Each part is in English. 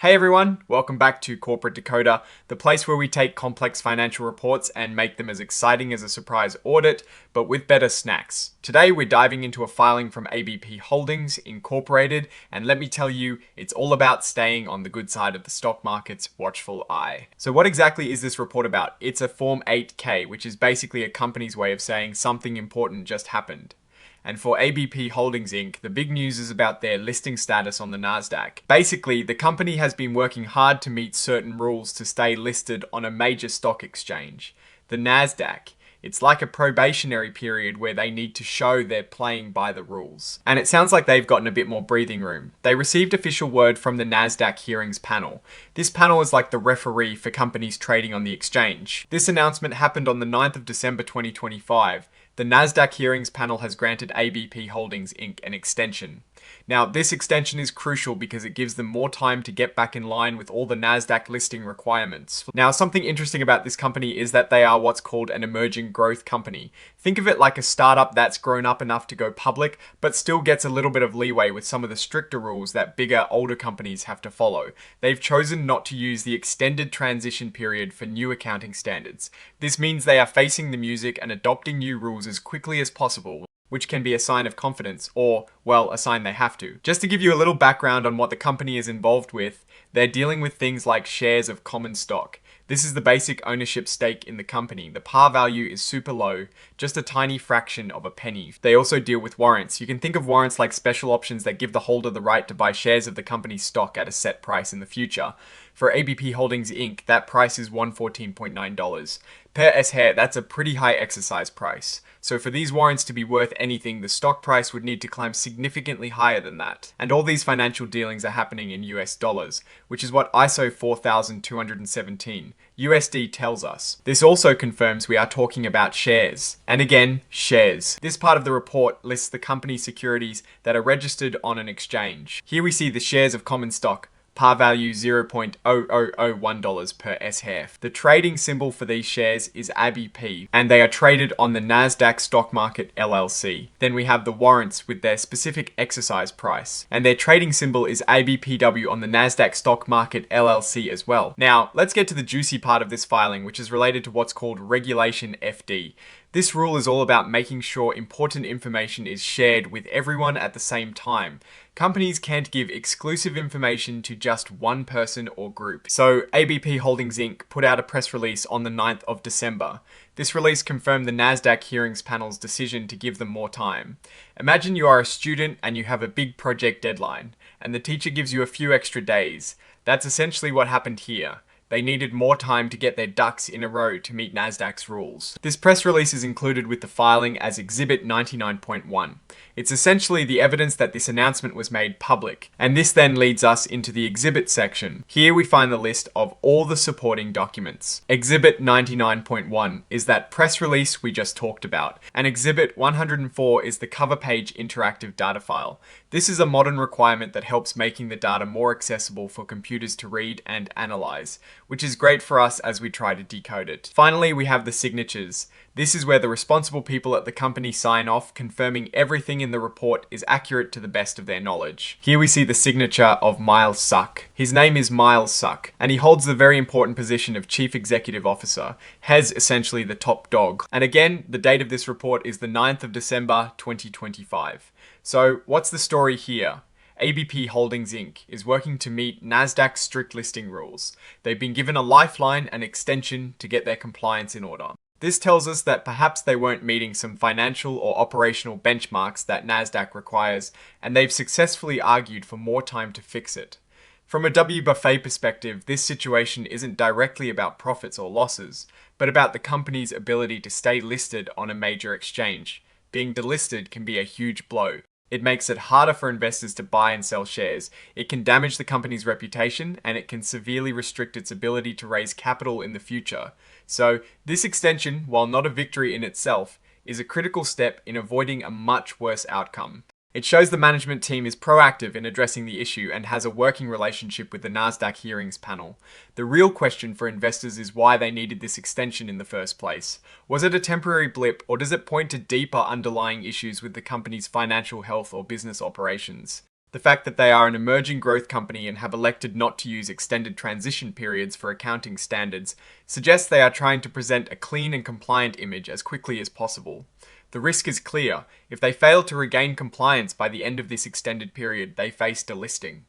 Hey everyone, welcome back to Corporate Decoder, the place where we take complex financial reports and make them as exciting as a surprise audit, but with better snacks. Today we're diving into a filing from ABP Holdings Incorporated, and let me tell you, it's all about staying on the good side of the stock market's watchful eye. So what exactly is this report about? It's a Form 8K, which is basically a company's way of saying something important just happened. And for ABP Holdings Inc., the big news is about their listing status on the Nasdaq. Basically, the company has been working hard to meet certain rules to stay listed on a major stock exchange, the Nasdaq. It's like a probationary period where they need to show they're playing by the rules. And it sounds like they've gotten a bit more breathing room. They received official word from the Nasdaq hearings panel. This panel is like the referee for companies trading on the exchange. This announcement happened on the 9th of December 2025. The Nasdaq hearings panel has granted ABP Holdings Inc. an extension. Now, this extension is crucial because it gives them more time to get back in line with all the Nasdaq listing requirements. Now, something interesting about this company is that they are what's called an emerging growth company. Think of it like a startup that's grown up enough to go public, but still gets a little bit of leeway with some of the stricter rules that bigger, older companies have to follow. They've chosen not to use the extended transition period for new accounting standards. This means they are facing the music and adopting new rules as quickly as possible, which can be a sign of confidence or, well, a sign they have to. Just to give you a little background on what the company is involved with, they're dealing with things like shares of common stock. This is the basic ownership stake in the company. The par value is super low, just a tiny fraction of a penny. They also deal with warrants. You can think of warrants like special options that give the holder the right to buy shares of the company's stock at a set price in the future. For ABP Holdings Inc., that price is $114.9. Per S-Hair, that's a pretty high exercise price. So for these warrants to be worth anything, the stock price would need to climb significantly higher than that. And all these financial dealings are happening in US dollars, which is what ISO 4217 USD tells us. This also confirms we are talking about shares. And again, shares. This part of the report lists the company securities that are registered on an exchange. Here we see the shares of common stock, par value $0.0001 per S-Hair. The trading symbol for these shares is ABP, and they are traded on the Nasdaq Stock Market LLC. Then we have the warrants with their specific exercise price, and their trading symbol is ABPW on the Nasdaq Stock Market LLC as well. Now, let's get to the juicy part of this filing, which is related to what's called Regulation FD. This rule is all about making sure important information is shared with everyone at the same time. Companies can't give exclusive information to just one person or group. So ABP Holdings Inc. put out a press release on the 9th of December. This release confirmed the Nasdaq hearings panel's decision to give them more time. Imagine you are a student and you have a big project deadline, and the teacher gives you a few extra days. That's essentially what happened here. They needed more time to get their ducks in a row to meet Nasdaq's rules. This press release is included with the filing as Exhibit 99.1. It's essentially the evidence that this announcement was made public, and this then leads us into the Exhibit section. Here we find the list of all the supporting documents. Exhibit 99.1 is that press release we just talked about, and Exhibit 104 is the cover page interactive data file. This is a modern requirement that helps making the data more accessible for computers to read and analyze, which is great for us as we try to decode it. Finally, we have the signatures. This is where the responsible people at the company sign off, confirming everything in the report is accurate to the best of their knowledge. Here we see the signature of Miles Suck. His name is Miles Suck, and he holds the very important position of Chief Executive Officer, has essentially the top dog. And again, the date of this report is the 9th of December 2025. So what's the story here? ABP Holdings Inc. is working to meet Nasdaq's strict listing rules. They've been given a lifeline and extension to get their compliance in order. This tells us that perhaps they weren't meeting some financial or operational benchmarks that Nasdaq requires, and they've successfully argued for more time to fix it. From a W. Buffet perspective, this situation isn't directly about profits or losses, but about the company's ability to stay listed on a major exchange. Being delisted can be a huge blow. It makes it harder for investors to buy and sell shares. It can damage the company's reputation, and it can severely restrict its ability to raise capital in the future. So this extension, while not a victory in itself, is a critical step in avoiding a much worse outcome. It shows the management team is proactive in addressing the issue and has a working relationship with the Nasdaq hearings panel. The real question for investors is why they needed this extension in the first place. Was it a temporary blip, or does it point to deeper underlying issues with the company's financial health or business operations? The fact that they are an emerging growth company and have elected not to use extended transition periods for accounting standards suggests they are trying to present a clean and compliant image as quickly as possible. The risk is clear. If they fail to regain compliance by the end of this extended period, they face delisting.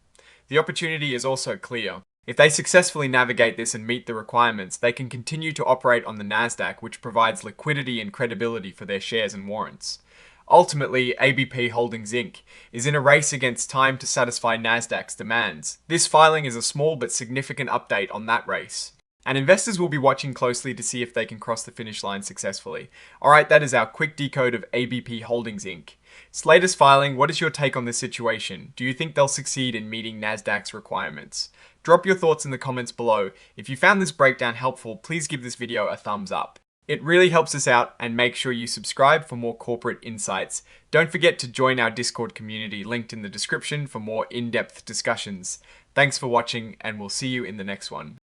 The opportunity is also clear. If they successfully navigate this and meet the requirements, they can continue to operate on the Nasdaq, which provides liquidity and credibility for their shares and warrants. Ultimately, ABP Holdings Inc. is in a race against time to satisfy Nasdaq's demands. This filing is a small but significant update on that race. And investors will be watching closely to see if they can cross the finish line successfully. Alright, that is our quick decode of ABP Holdings Inc. Latest filing, what is your take on this situation? Do you think they'll succeed in meeting Nasdaq's requirements? Drop your thoughts in the comments below. If you found this breakdown helpful, please give this video a thumbs up. It really helps us out, and make sure you subscribe for more corporate insights. Don't forget to join our Discord community linked in the description for more in-depth discussions. Thanks for watching, and we'll see you in the next one.